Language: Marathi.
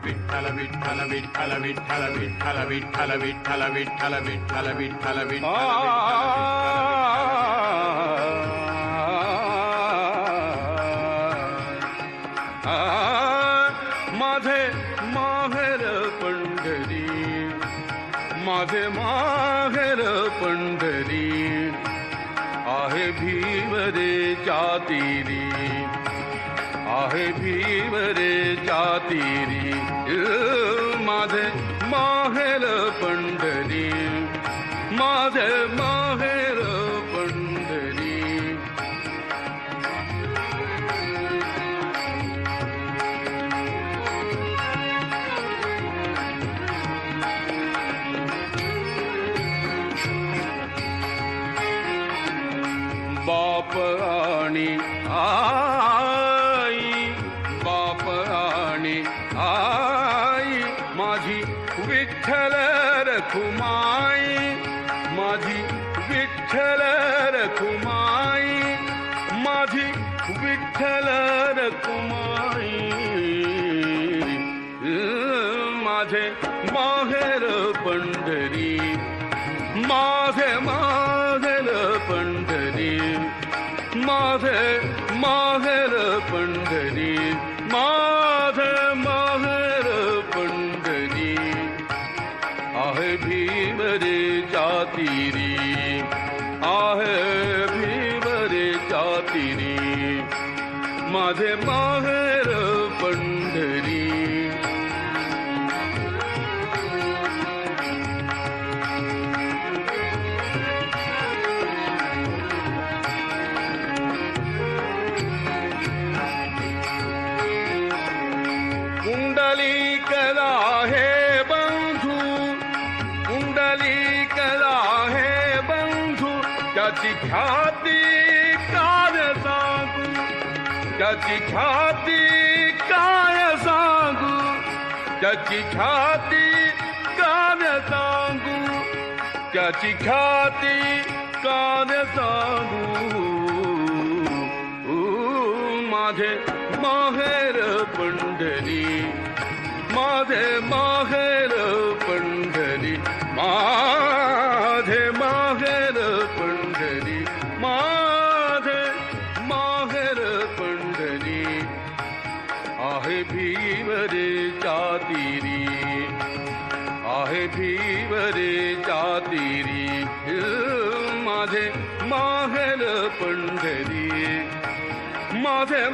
विठ्ठल विठ्ठल विठ्ठल विठ्ठल विठ्ठल विठ्ठल विठ्ठल विठ्ठल विठ्ठल विठ्ठल माझे माहेर पंढरी, माझे माहेर पंढरी, आहे भीमरेच्या तीरी, आहे भीमरेच्या तीरी, माझे माहेर पंढरी, माझे माहेर पंढरी. बाप आणि आई, बाप आणि आई, माझी विठ्ठल रखुमाई, माझी विठ्ठल रखुमाई, माझी विठ्ठल रखुमाई, माझे माहेर पंढरी, माझे माहेर पंढरी, माझे माहेर पंढरी, माझे माहेर पंढरी, आहे भीमरेच्या तीरी, आहे भीमरेच्या तीरी, माझे माहेर पंढरी. कुंडलिक आहे बंधू, कुंडलिक आहे बंधू, त्याची ख्याती काय सांगू, त्याची ख्याती काय सांगू, त्याची ख्याती काय सांगू, त्याची ख्याती काय सांगू. माझे माहेर पंढरी, माझे माहेर पंढरी, माझे माहेर पंढरी, माझे माहेर पंढरी, आहे भीमरेच्या तीरी, आहे भीमरेच्या तीरी, माझे माहेर पंढरी, माझे